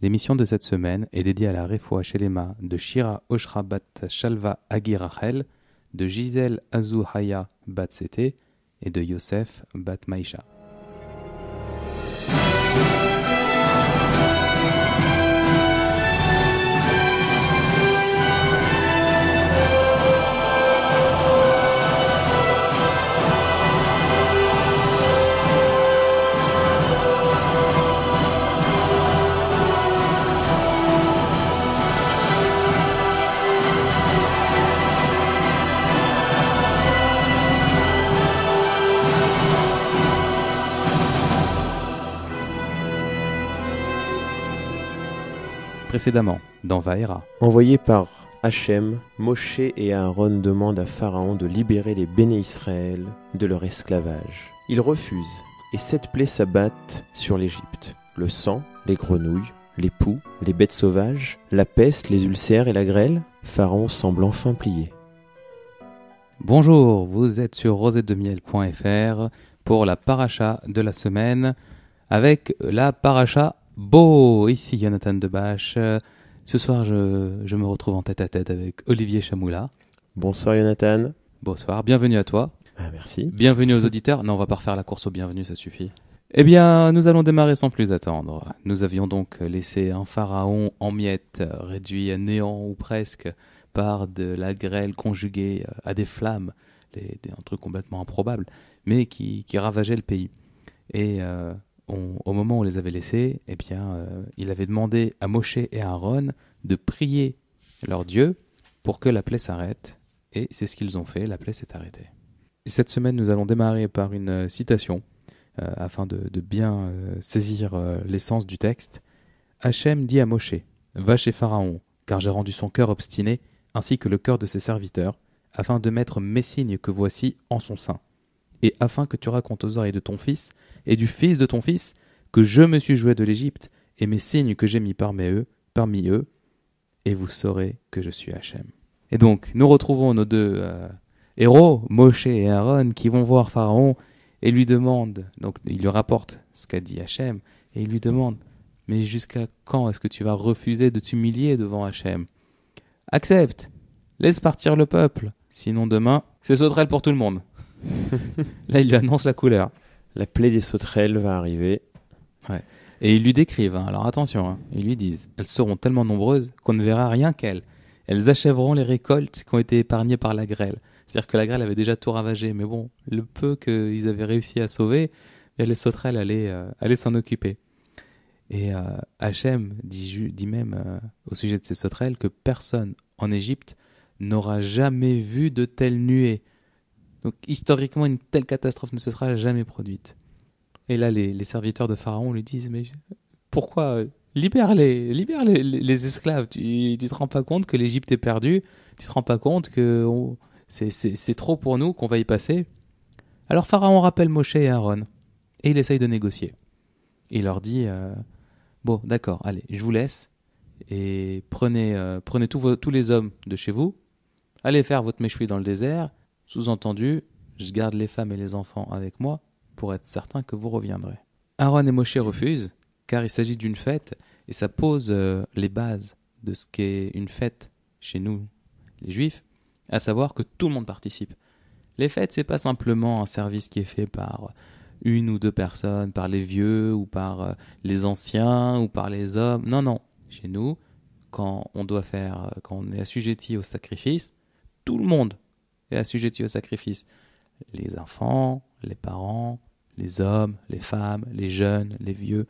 L'émission de cette semaine est dédiée à la Refoua Shelema de Shira Oshra Bat Shalva Agi Rachel, de Gisèle Azou Haya Bat Sete et de Yosef Bat Maïcha. Précédemment, dans Vaera. Envoyés par Hachem, Moshe et Aaron demandent à Pharaon de libérer les Béné Israël de leur esclavage. Il refuse, et 7 plaies s'abattent sur l'Égypte. Le sang, les grenouilles, les poux, les bêtes sauvages, la peste, les ulcères et la grêle. Pharaon semble enfin plier. Bonjour, vous êtes sur rosetdemiel.fr pour la paracha de la semaine avec la paracha Bo. Ici Jonathan Debache. Ce soir, je me retrouve en tête-à-tête avec Olivier Chamoula. Bonsoir Jonathan. Bonsoir, bienvenue à toi. Merci. Bienvenue aux auditeurs. Non, on va pas refaire la course aux bienvenus, ça suffit. Eh bien, nous allons démarrer sans plus attendre. Nous avions donc laissé un pharaon en miettes, réduit à néant ou presque, par de la grêle conjuguée à des flammes, un truc complètement improbable, mais qui ravageait le pays. Et au moment où on les avait laissés, eh bien, il avait demandé à Moshe et à Aaron de prier leur Dieu pour que la plaie s'arrête. Et c'est ce qu'ils ont fait, la plaie s'est arrêtée. Cette semaine, nous allons démarrer par une citation, afin de bien saisir l'essence du texte. Hachem dit à Moshe, « Va chez Pharaon, car j'ai rendu son cœur obstiné, ainsi que le cœur de ses serviteurs, afin de mettre mes signes que voici en son sein, et afin que tu racontes aux oreilles de ton fils et du fils de ton fils que je me suis joué de l'Égypte, et mes signes que j'ai mis parmi eux, et vous saurez que je suis Hachem. » Et donc, nous retrouvons nos deux héros, Moshe et Aaron, qui vont voir Pharaon et lui demandent, donc il lui rapporte ce qu'a dit Hachem, et il lui demande, mais jusqu'à quand est-ce que tu vas refuser de t'humilier devant Hachem ? Accepte, laisse partir le peuple, sinon demain, c'est sauterelle pour tout le monde. Là, il lui annonce la couleur. La plaie des sauterelles va arriver. Ouais. Et ils lui décrivent, alors attention, ils lui disent, elles seront tellement nombreuses qu'on ne verra rien qu'elles. Elles achèveront les récoltes qui ont été épargnées par la grêle. C'est-à-dire que la grêle avait déjà tout ravagé, mais bon, le peu qu'ils avaient réussi à sauver, les sauterelles allaient s'en occuper. Et Hachem dit même au sujet de ces sauterelles que personne en Égypte n'aura jamais vu de telles nuées. Donc historiquement, une telle catastrophe ne se sera jamais produite. Et là, les serviteurs de Pharaon lui disent, mais pourquoi libère les esclaves. Tu te rends pas compte que l'Égypte est perdue. Tu te rends pas compte que c'est trop pour nous qu'on va y passer. Alors Pharaon rappelle Moshe et Aaron et il essaye de négocier. Il leur dit bon, d'accord, allez, je vous laisse et prenez tous les hommes de chez vous, allez faire votre méchoui dans le désert. Sous-entendu, je garde les femmes et les enfants avec moi pour être certain que vous reviendrez. Aaron et Moshe refusent car il s'agit d'une fête et ça pose les bases de ce qu'est une fête chez nous, les Juifs, à savoir que tout le monde participe. Les fêtes, c'est pas simplement un service qui est fait par une ou deux personnes, par les vieux ou par les anciens ou par les hommes. Non. Chez nous, quand on est assujetti au sacrifice, tout le monde est assujetti au sacrifice. Les enfants, les parents, les hommes, les femmes, les jeunes, les vieux,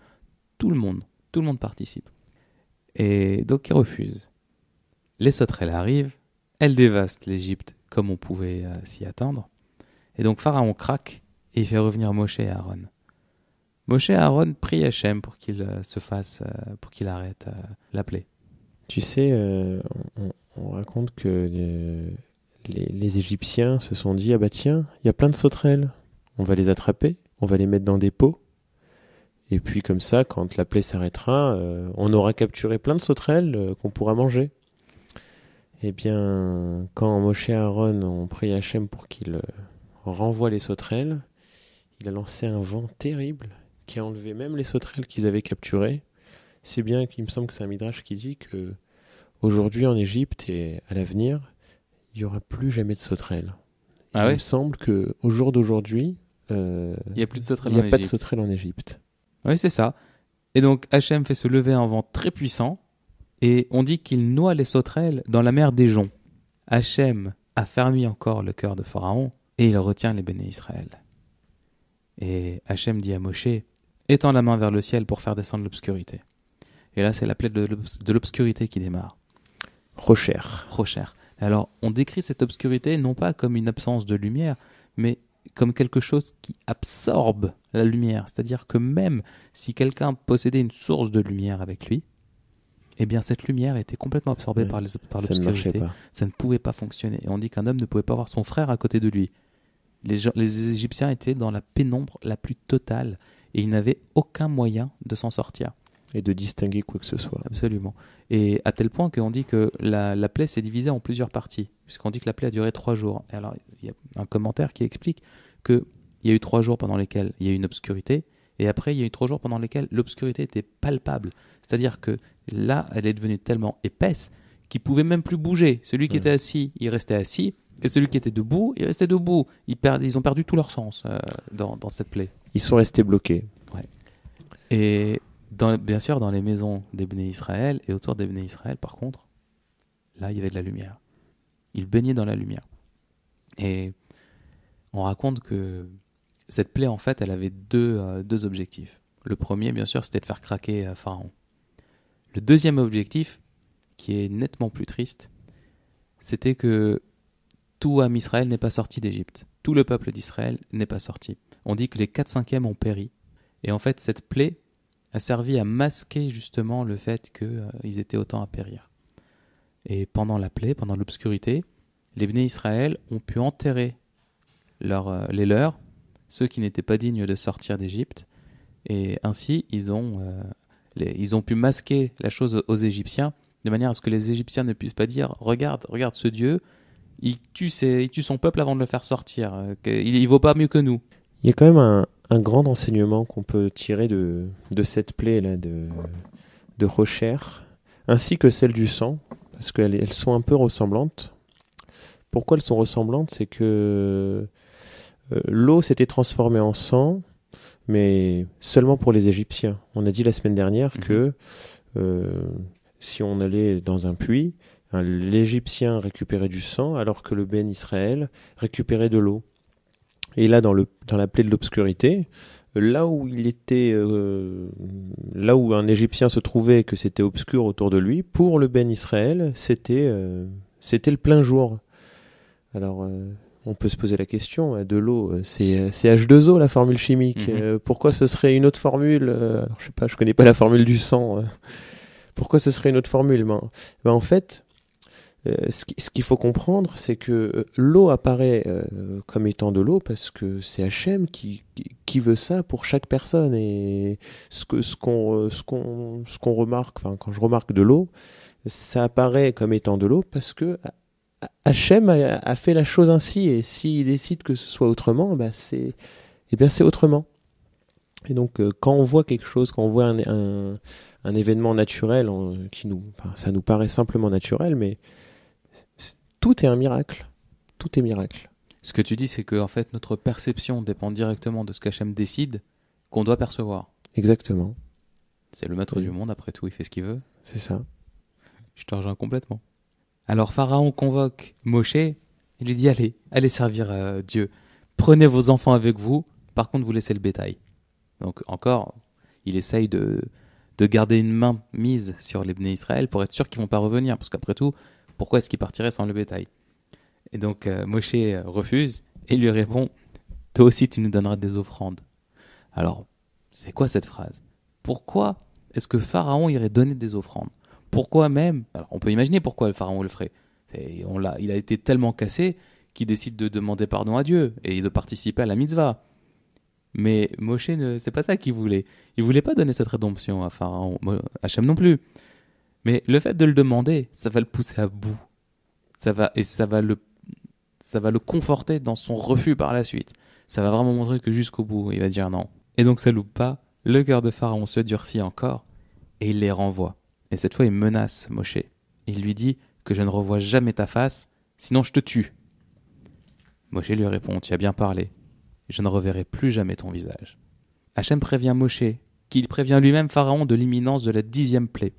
tout le monde participe. Et donc ils refusent. Les sauterelles arrivent, elles dévastent l'Égypte comme on pouvait s'y attendre. Et donc Pharaon craque et il fait revenir Moshe et Aaron. Moshe et Aaron prient Hachem pour qu'il pour qu'il arrête la plaie. Tu sais, on raconte que les Égyptiens se sont dit, ah bah tiens, il y a plein de sauterelles, on va les attraper, on va les mettre dans des pots. Et puis comme ça, quand la plaie s'arrêtera, on aura capturé plein de sauterelles qu'on pourra manger. Eh bien, quand Moshe et Aaron ont prié Hachem pour qu'il renvoie les sauterelles, il a lancé un vent terrible qui a enlevé même les sauterelles qu'ils avaient capturées. C'est bien qu'il me semble que c'est un midrash qui dit que aujourd'hui en Égypte et à l'avenir, il n'y aura plus jamais de sauterelles. Ah Il ouais? me semble qu'au jour d'aujourd'hui, Il n'y a plus de il sauterelles n'y en a pas de Égypte. sauterelles en Égypte. Oui, c'est ça. Et donc Hachem fait se lever un vent très puissant et on dit qu'il noie les sauterelles dans la mer des Joncs. Hachem affermit encore le cœur de Pharaon et il retient les béné Israël. Et Hachem dit à Moshe, étends la main vers le ciel pour faire descendre l'obscurité. Et là, c'est la plaie de l'obscurité qui démarre. Rocher. Rocher. Alors, on décrit cette obscurité non pas comme une absence de lumière, mais comme quelque chose qui absorbe la lumière. C'est-à-dire que même si quelqu'un possédait une source de lumière avec lui, eh bien cette lumière était complètement absorbée par Ça ne marchait l'obscurité. pas. Ça ne pouvait pas fonctionner. Et on dit qu'un homme ne pouvait pas voir son frère à côté de lui. Les Égyptiens étaient dans la pénombre la plus totale et ils n'avaient aucun moyen de s'en sortir. Et de distinguer quoi que ce soit. Absolument. Et à tel point qu'on dit que la plaie s'est divisée en plusieurs parties, puisqu'on dit que la plaie a duré 3 jours. Et alors, il y a un commentaire qui explique qu'il y a eu 3 jours pendant lesquels il y a eu une obscurité, et après, il y a eu 3 jours pendant lesquels l'obscurité était palpable. C'est-à-dire que là, elle est devenue tellement épaisse qu'il ne pouvait même plus bouger. Celui qui était assis, il restait assis, et celui qui était debout, il restait debout. Ils ont perdu tout leur sens dans cette plaie. Ils sont restés bloqués. Et bien sûr, dans les maisons des Béné Israël et autour des Béné Israël, par contre, là, il y avait de la lumière. Ils baignaient dans la lumière. Et on raconte que cette plaie, en fait, elle avait deux objectifs. Le premier, bien sûr, c'était de faire craquer Pharaon. Le deuxième objectif, qui est nettement plus triste, c'était que tout âme Israël n'est pas sorti d'Égypte. Tout le peuple d'Israël n'est pas sorti. On dit que les 4/5 ont péri. Et en fait, cette plaie a servi à masquer justement le fait qu'ils étaient autant à périr. Et pendant la plaie, pendant l'obscurité, les Béné Israël ont pu enterrer les leurs, ceux qui n'étaient pas dignes de sortir d'Égypte, et ainsi ils ont pu masquer la chose aux Égyptiens, de manière à ce que les Égyptiens ne puissent pas dire « Regarde ce Dieu, il tue son peuple avant de le faire sortir, il vaut pas mieux que nous. » Il y a quand même un grand enseignement qu'on peut tirer de cette plaie-là de Rocher, ainsi que celle du sang, parce qu'elles sont un peu ressemblantes. Pourquoi elles sont ressemblantes? C'est que l'eau s'était transformée en sang, mais seulement pour les Égyptiens. On a dit la semaine dernière que si on allait dans un puits, l'Égyptien récupérait du sang, alors que le Ben Israël récupérait de l'eau. Et là, dans la plaie de l'obscurité, là où un Égyptien se trouvait, que c'était obscur autour de lui, pour le Ben Israël, c'était le plein jour. Alors, on peut se poser la question, de l'eau, c'est H2O la formule chimique. Pourquoi ce serait une autre formule? Alors, je sais pas, je connais pas la formule du sang. Pourquoi ce serait une autre formule? En fait, ce qu'il faut comprendre, c'est que l'eau apparaît comme étant de l'eau parce que c'est Hachem qui veut ça pour chaque personne. Et ce qu'on remarque, enfin quand je remarque de l'eau, ça apparaît comme étant de l'eau parce que Hachem a fait la chose ainsi. Et s'il décide que ce soit autrement, c'est autrement. Et donc quand on voit quelque chose, quand on voit un événement naturel ça nous paraît simplement naturel, mais tout est un miracle. Tout est miracle. Ce que tu dis, c'est que en fait, notre perception dépend directement de ce qu'Hachem décide qu'on doit percevoir. Exactement. C'est le maître du monde, après tout, il fait ce qu'il veut. C'est ça. Je te rejoins complètement. Alors Pharaon convoque Moshe, il lui dit allez servir Dieu. Prenez vos enfants avec vous, par contre vous laissez le bétail. Donc encore, il essaye de garder une main mise sur les Béné Israël pour être sûr qu'ils ne vont pas revenir, parce qu'après tout, pourquoi est-ce qu'ils partiraient sans le bétail? Et donc Moshe refuse et lui répond « Toi aussi tu nous donneras des offrandes ». Alors, c'est quoi cette phrase? Pourquoi est-ce que Pharaon irait donner des offrandes? Pourquoi même? Alors, on peut imaginer pourquoi le Pharaon le ferait. Il a été tellement cassé qu'il décide de demander pardon à Dieu et de participer à la mitzvah. Mais Moshe, c'est pas ça qu'il voulait. Il voulait pas donner cette rédemption à Pharaon, Hachem non plus. Mais le fait de le demander, ça va le pousser à bout. Ça va le conforter dans son refus par la suite. Ça va vraiment montrer que jusqu'au bout, il va dire non. Et donc ça loupe pas, le cœur de Pharaon se durcit encore, et il les renvoie. Et cette fois, il menace Moshe. Il lui dit que je ne revois jamais ta face, sinon je te tue. Moshe lui répond, tu as bien parlé, je ne reverrai plus jamais ton visage. Hachem prévient Moshe, qu'il prévient lui-même Pharaon de l'imminence de la 10e plaie,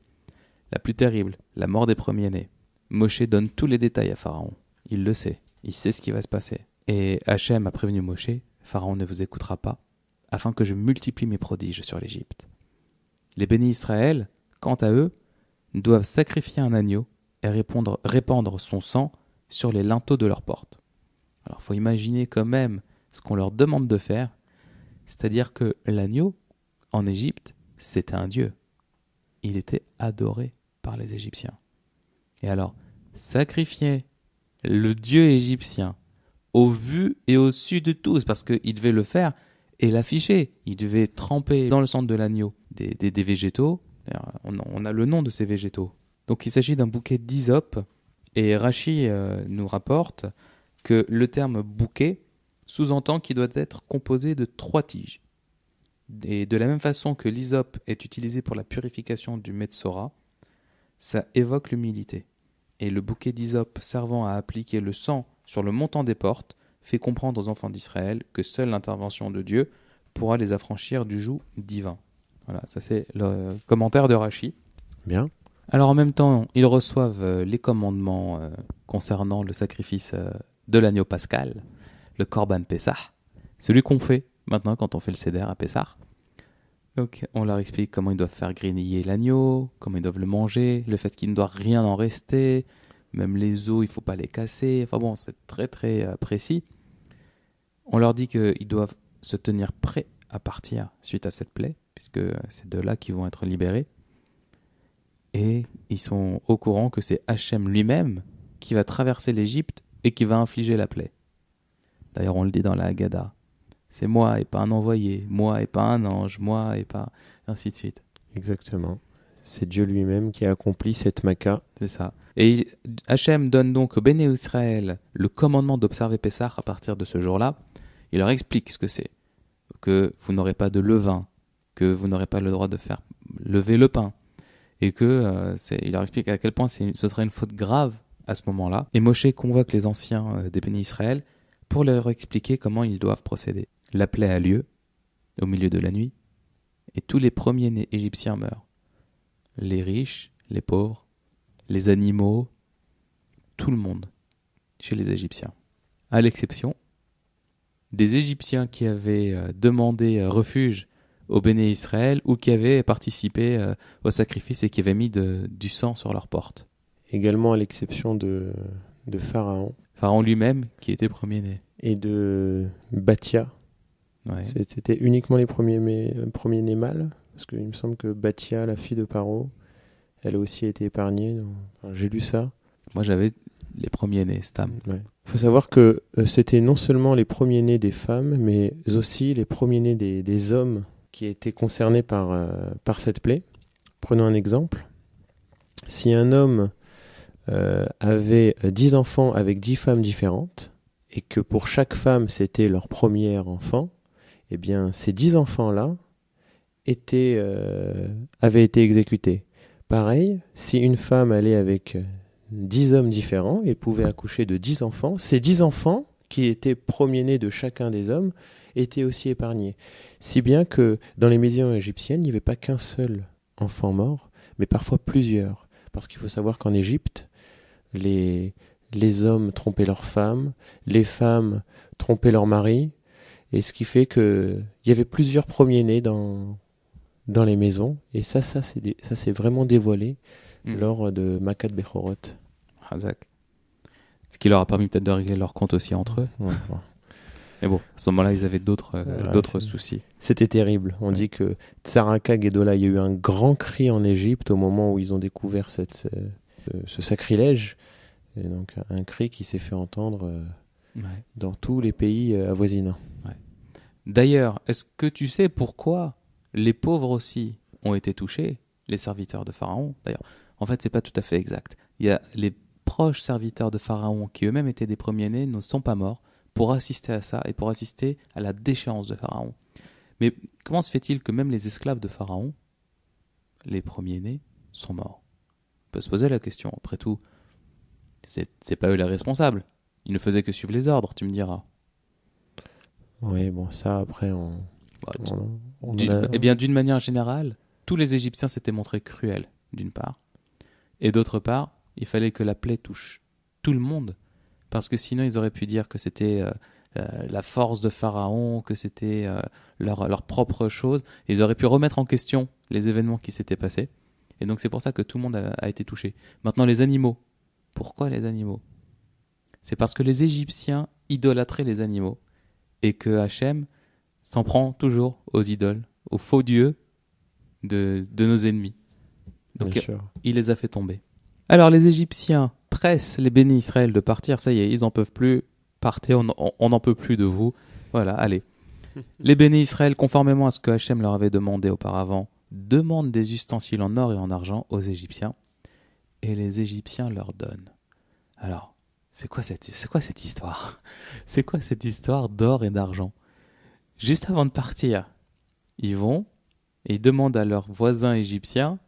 la plus terrible, la mort des premiers-nés. Moshe donne tous les détails à Pharaon. Il le sait, il sait ce qui va se passer. Et Hachem a prévenu Moshe, Pharaon ne vous écoutera pas, afin que je multiplie mes prodiges sur l'Égypte. Les bénis Israël, quant à eux, doivent sacrifier un agneau et répandre son sang sur les linteaux de leurs portes. Alors il faut imaginer quand même ce qu'on leur demande de faire, c'est-à-dire que l'agneau, en Égypte, c'était un dieu. Il était adoré par les Égyptiens. Et alors, sacrifier le dieu égyptien au vu et au su de tous, parce qu'il devait le faire et l'afficher. Il devait tremper dans le centre de l'agneau des végétaux. On a le nom de ces végétaux. Donc il s'agit d'un bouquet d'hysope, et Rachi nous rapporte que le terme bouquet sous-entend qu'il doit être composé de 3 tiges. Et de la même façon que l'hysope est utilisé pour la purification du Metzora, ça évoque l'humilité. Et le bouquet d'hysope servant à appliquer le sang sur le montant des portes fait comprendre aux enfants d'Israël que seule l'intervention de Dieu pourra les affranchir du joug divin. Voilà, ça c'est le commentaire de Rachi. Bien. Alors en même temps, ils reçoivent les commandements concernant le sacrifice de l'agneau pascal, le Korban Pessah, celui qu'on fait maintenant quand on fait le Seder à Pessah. Donc on leur explique comment ils doivent faire griller l'agneau, comment ils doivent le manger, le fait qu'il ne doit rien en rester, même les os, il ne faut pas les casser. Enfin bon, c'est très très précis. On leur dit qu'ils doivent se tenir prêts à partir suite à cette plaie, puisque c'est de là qu'ils vont être libérés. Et ils sont au courant que c'est Hachem lui-même qui va traverser l'Égypte et qui va infliger la plaie. D'ailleurs, on le dit dans la Haggadah. C'est moi et pas un envoyé, moi et pas un ange, moi et pas... ainsi de suite. Exactement. C'est Dieu lui-même qui a accompli cette Maka. C'est ça. Et Hachem donne donc au Béné Israël le commandement d'observer Pessah à partir de ce jour-là. Il leur explique ce que c'est. Que vous n'aurez pas de levain, que vous n'aurez pas le droit de faire lever le pain. Et que il leur explique à quel point ce serait une faute grave à ce moment-là. Et Moshe convoque les anciens des Béné Israël pour leur expliquer comment ils doivent procéder. La plaie a lieu au milieu de la nuit et tous les premiers-nés égyptiens meurent. Les riches, les pauvres, les animaux, tout le monde chez les Égyptiens. À l'exception des Égyptiens qui avaient demandé refuge au Béné Israël ou qui avaient participé au sacrifice et qui avaient mis du sang sur leurs portes. Également à l'exception de Pharaon. Pharaon lui-même qui était premier-né. Et de Bathia. Ouais. C'était uniquement les premiers-nés mâles, parce qu'il me semble que Bathia, la fille de Paro, elle a aussi été épargnée. Enfin, j'ai lu ça. Moi j'avais les premiers-nés, Stam. Ouais. Faut savoir que c'était non seulement les premiers-nés des femmes, mais aussi les premiers-nés des hommes qui étaient concernés par cette plaie. Prenons un exemple. Si un homme avait 10 enfants avec 10 femmes différentes, et que pour chaque femme c'était leur premier enfant, eh bien ces 10 enfants-là avaient été exécutés. Pareil, si une femme allait avec 10 hommes différents et pouvait accoucher de 10 enfants, ces 10 enfants, qui étaient premiers-nés de chacun des hommes, étaient aussi épargnés. Si bien que dans les maisons égyptiennes, il n'y avait pas qu'un seul enfant mort, mais parfois plusieurs. Parce qu'il faut savoir qu'en Égypte, les hommes trompaient leurs femmes, les femmes trompaient leurs maris, et ce qui fait qu'il y avait plusieurs premiers-nés dans les maisons, et ça s'est vraiment dévoilé lors de Makat Bechorot. Hazak. Ce qui leur a permis peut-être de régler leur compte aussi entre eux. Ouais. Mais bon, à ce moment-là, ils avaient d'autres soucis. C'était terrible. On dit que Tsaraka Gedola, il y a eu un grand cri en Égypte au moment où ils ont découvert ce sacrilège. Et donc un cri qui s'est fait entendre dans tous les pays avoisinants. Ouais. D'ailleurs, est-ce que tu sais pourquoi les pauvres aussi ont été touchés, les serviteurs de Pharaon? D'ailleurs, en fait, c'est pas tout à fait exact. Il y a les proches serviteurs de Pharaon qui eux-mêmes étaient des premiers-nés, ne sont pas morts pour assister à ça et pour assister à la déchéance de Pharaon. Mais comment se fait-il que même les esclaves de Pharaon les premiers-nés sont morts. On peut se poser la question, après tout, c'est pas eux les responsables. Ils ne faisaient que suivre les ordres, tu me diras. Oui, bon, ça, après, Bah, on a... Eh bien, d'une manière générale, tous les Égyptiens s'étaient montrés cruels, d'une part. Et d'autre part, il fallait que la plaie touche tout le monde, parce que sinon ils auraient pu dire que c'était la force de Pharaon, que c'était leur propre chose. Ils auraient pu remettre en question les événements qui s'étaient passés. Et donc c'est pour ça que tout le monde a été touché. Maintenant, les animaux. Pourquoi les animaux ? C'est parce que les Égyptiens idolâtraient les animaux et que Hachem s'en prend toujours aux idoles, aux faux dieux de nos ennemis. Donc Bien sûr. il les a fait tomber. Alors les Égyptiens pressent les bénis Israël de partir, ça y est, ils n'en peuvent plus, partez, on n'en peut plus de vous, voilà, allez. Les bénis Israël, conformément à ce que Hachem leur avait demandé auparavant, demandent des ustensiles en or et en argent aux Égyptiens, et les Égyptiens leur donnent. Alors, c'est quoi cette histoire ? C'est quoi cette histoire d'or et d'argent ? Juste avant de partir, ils vont et ils demandent à leurs voisins égyptiens: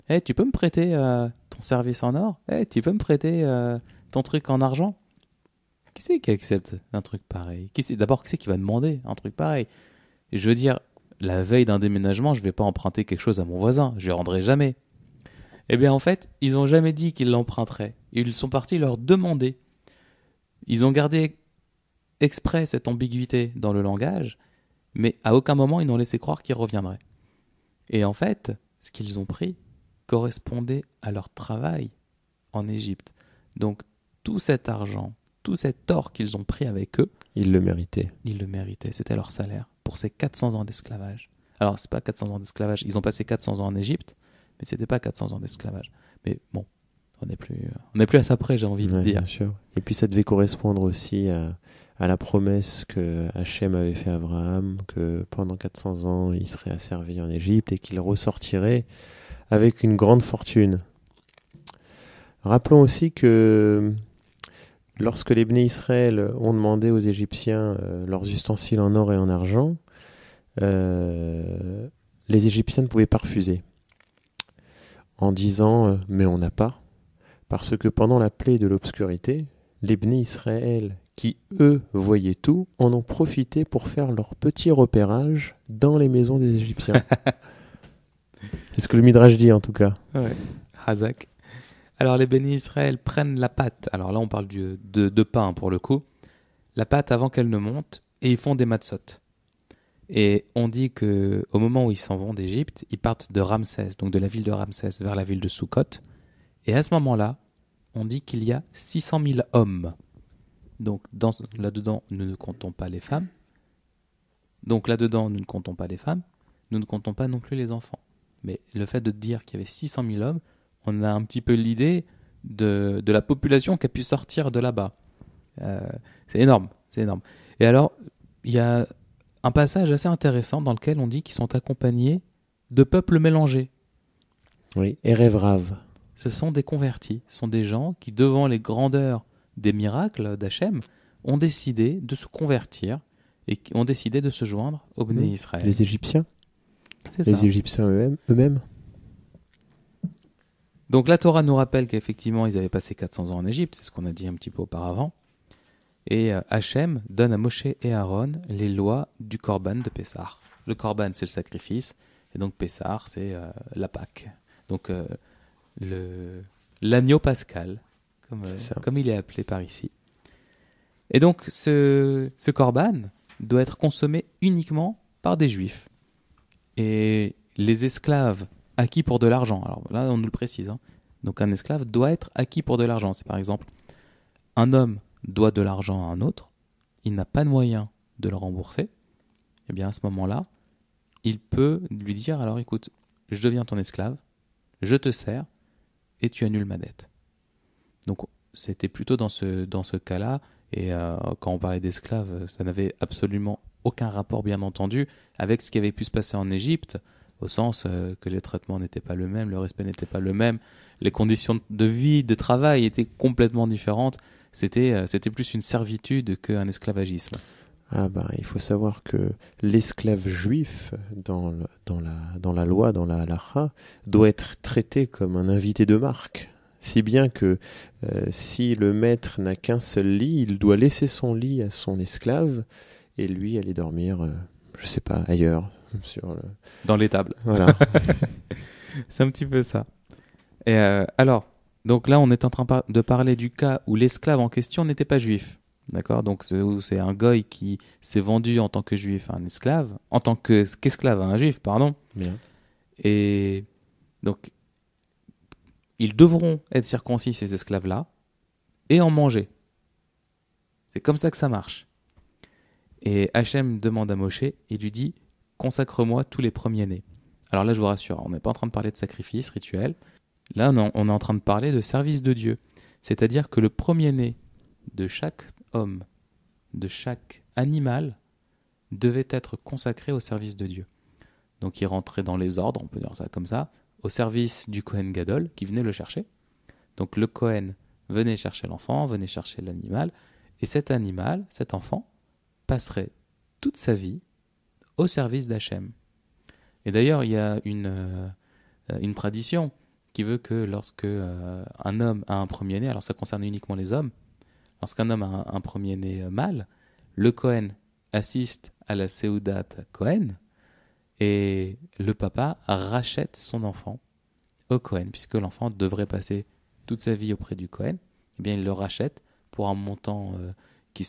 hey, tu peux me prêter ton service en or ? Hey, tu peux me prêter ton truc en argent ? Qui c'est qui accepte un truc pareil ? D'abord, qui c'est qui va demander un truc pareil ? Et je veux dire, la veille d'un déménagement, je ne vais pas emprunter quelque chose à mon voisin. Je ne le rendrai jamais. Eh bien, en fait, ils n'ont jamais dit qu'ils l'emprunteraient. Ils sont partis leur demander. Ils ont gardé exprès cette ambiguïté dans le langage, mais à aucun moment ils n'ont laissé croire qu'ils reviendraient. Et en fait, ce qu'ils ont pris correspondait à leur travail en Égypte. Donc tout cet argent, tout cet or qu'ils ont pris avec eux, Ils le méritaient. ils le méritaient, c'était leur salaire pour ces 400 ans d'esclavage. Alors c'est pas 400 ans d'esclavage, ils ont passé 400 ans en Égypte, mais c'était pas 400 ans d'esclavage. Mais bon, on n'est plus à ça près, j'ai envie de dire. Bien sûr. Et puis ça devait correspondre aussi à la promesse que Hachem avait fait à Abraham, que pendant 400 ans, il serait asservi en Égypte et qu'il ressortirait avec une grande fortune. Rappelons aussi que lorsque les Bnei Israël ont demandé aux Égyptiens leurs ustensiles en or et en argent, les Égyptiens ne pouvaient pas refuser, en disant mais on n'a pas, parce que pendant la plaie de l'obscurité, les Bnei Israël, qui eux voyaient tout, en ont profité pour faire leur petit repérage dans les maisons des Égyptiens. C'est ce que le Midrash dit en tout cas. Ouais. Hazak. Alors les bénis Israël prennent la pâte. Alors là on parle de pain pour le coup. La pâte avant qu'elle ne monte et ils font des matzot. Et on dit que au moment où ils s'en vont d'Égypte, ils partent de Ramsès, donc de la ville de Ramsès vers la ville de Sukkot. Et à ce moment-là, on dit qu'il y a 600 000 hommes. Donc là-dedans, nous ne comptons pas les femmes. Donc là-dedans, nous ne comptons pas les femmes. Nous ne comptons pas non plus les enfants. Mais le fait de dire qu'il y avait 600 000 hommes, on a un petit peu l'idée de la population qui a pu sortir de là-bas. C'est énorme, c'est énorme. Et alors, il y a un passage assez intéressant dans lequel on dit qu'ils sont accompagnés de peuples mélangés. Oui, Erev Rav. Ce sont des convertis, ce sont des gens qui, devant les grandeurs des miracles d'Hachem, ont décidé de se convertir et qui ont décidé de se joindre aux Bnei Israël. Les Égyptiens. C'est Les ça. Égyptiens eux-mêmes. Donc la Torah nous rappelle qu'effectivement ils avaient passé 400 ans en Égypte, c'est ce qu'on a dit un petit peu auparavant. Et Hachem donne à Moshe et Aaron les lois du Korban de Pessah. Le Korban, c'est le sacrifice, et donc Pessah, c'est la Pâque. Donc l'agneau pascal, comme il est appelé par ici. Et donc ce Korban doit être consommé uniquement par des Juifs. Et les esclaves acquis pour de l'argent, alors là on nous le précise, hein. Donc un esclave doit être acquis pour de l'argent. C'est par exemple un homme doit de l'argent à un autre, il n'a pas de moyen de le rembourser, et bien à ce moment-là, il peut lui dire, alors écoute, je deviens ton esclave, je te sers, et tu annules ma dette. Donc c'était plutôt dans ce cas-là, et quand on parlait d'esclaves, ça n'avait absolument aucun rapport, bien entendu, avec ce qui avait pu se passer en Égypte, au sens que les traitements n'étaient pas le même, le respect n'était pas le même, les conditions de vie, de travail étaient complètement différentes. C'était plus une servitude qu'un esclavagisme. Ah bah, il faut savoir que l'esclave juif, dans la loi, dans la halakha, doit être traité comme un invité de marque. Si bien que si le maître n'a qu'un seul lit, il doit laisser son lit à son esclave et lui aller dormir, je sais pas, ailleurs. Dans l'étable. Voilà. C'est un petit peu ça. Et alors, donc là, on est en train de parler du cas où l'esclave en question n'était pas juif. D'accord? Donc, c'est un goy qui s'est vendu en tant que juif à un esclave, en tant qu'esclave à un juif, pardon. Bien. Et donc, ils devront être circoncis, ces esclaves-là, et en manger. C'est comme ça que ça marche. Et Hachem demande à Moshe, il lui dit, consacre-moi tous les premiers-nés. Alors là, je vous rassure, on n'est pas en train de parler de sacrifice rituel. Là, on est en train de parler de service de Dieu. C'est-à-dire que le premier-né de chaque homme, de chaque animal, devait être consacré au service de Dieu. Donc il rentrait dans les ordres, on peut dire ça comme ça, au service du Kohen Gadol qui venait le chercher. Donc le Kohen venait chercher l'enfant, venait chercher l'animal, et cet animal, cet enfant, passerait toute sa vie au service d'Hachem. Et d'ailleurs, il y a une tradition qui veut que lorsque un homme a un premier-né, alors ça concerne uniquement les hommes, lorsqu'un homme a un premier-né mâle, le Kohen assiste à la Seudat Kohen et le papa rachète son enfant au Kohen, puisque l'enfant devrait passer toute sa vie auprès du Kohen, eh bien il le rachète pour un montant qui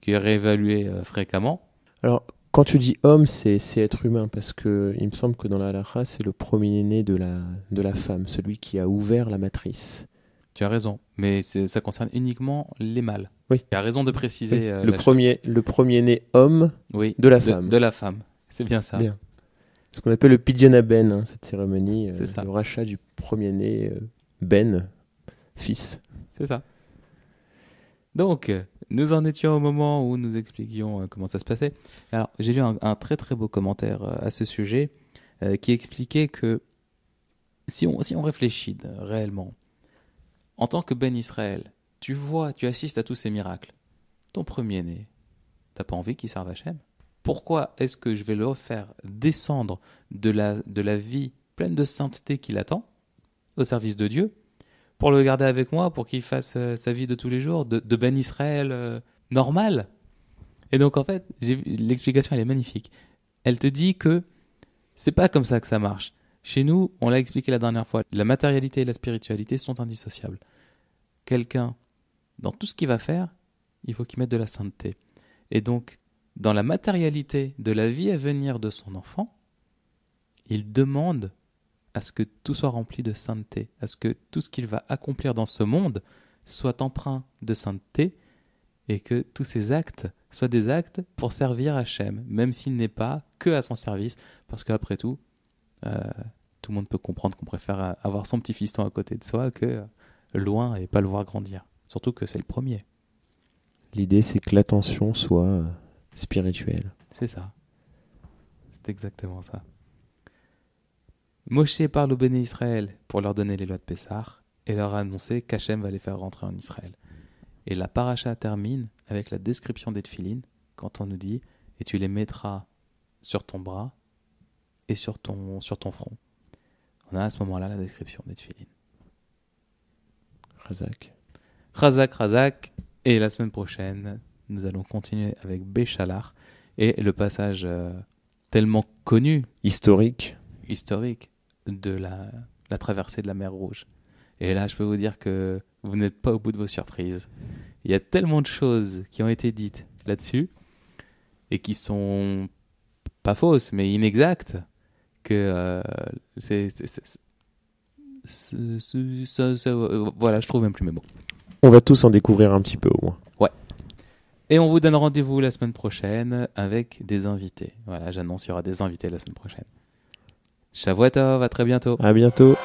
est réévalué fréquemment. Alors, quand tu dis homme, c'est être humain, parce que il me semble que dans la halakha, c'est le premier-né de la femme, celui qui a ouvert la matrice. Tu as raison, mais ça concerne uniquement les mâles. Oui. Tu as raison de préciser. Oui. Le premier-né homme oui, de la femme. De la femme, c'est bien ça. Bien. Ce qu'on appelle le Pidyon Ben, cette cérémonie, c'est ça. Le rachat du premier-né Ben, fils. C'est ça. Donc, nous en étions au moment où nous expliquions comment ça se passait. Alors, j'ai lu un très très beau commentaire à ce sujet qui expliquait que si on réfléchit réellement, en tant que Ben Israël, tu assistes à tous ces miracles. Ton premier-né, t'as pas envie qu'il serve Hachem ? Pourquoi est-ce que je vais le faire descendre de la vie pleine de sainteté qu'il attend au service de Dieu pour le garder avec moi, pour qu'il fasse sa vie de tous les jours, de Ben Israël normal ? Et donc en fait, l'explication elle est magnifique. Elle te dit que c'est pas comme ça que ça marche. Chez nous, on l'a expliqué la dernière fois, la matérialité et la spiritualité sont indissociables. Quelqu'un, dans tout ce qu'il va faire, il faut qu'il mette de la sainteté. Et donc, dans la matérialité de la vie à venir de son enfant, il demande à ce que tout soit rempli de sainteté, à ce que tout ce qu'il va accomplir dans ce monde soit empreint de sainteté et que tous ses actes soient des actes pour servir Hachem, même s'il n'est pas que à son service, parce qu'après tout, tout le monde peut comprendre qu'on préfère avoir son petit fiston à côté de soi que loin et pas le voir grandir. Surtout que c'est le premier. L'idée, c'est que l'attention soit spirituelle. C'est ça. C'est exactement ça. Moshe parle aux béné Israël pour leur donner les lois de Pessah et leur annoncer qu'Hachem va les faire rentrer en Israël. Et la paracha termine avec la description des tefilines, quand on nous dit « et tu les mettras sur ton bras et sur ton front ». On a à ce moment-là la description des tefilines. Razak. Et la semaine prochaine, nous allons continuer avec Béchalar et le passage tellement connu, historique, de la traversée de la mer Rouge. Et là, je peux vous dire que vous n'êtes pas au bout de vos surprises. Il y a tellement de choses qui ont été dites là-dessus et qui sont pas fausses, mais inexactes, que voilà, je trouve même plus mes mots. On va tous en découvrir un petit peu au moins. Ouais. Et on vous donne rendez-vous la semaine prochaine avec des invités. Voilà, j'annonce, il y aura des invités la semaine prochaine. Shavua Tov, à très bientôt. À bientôt.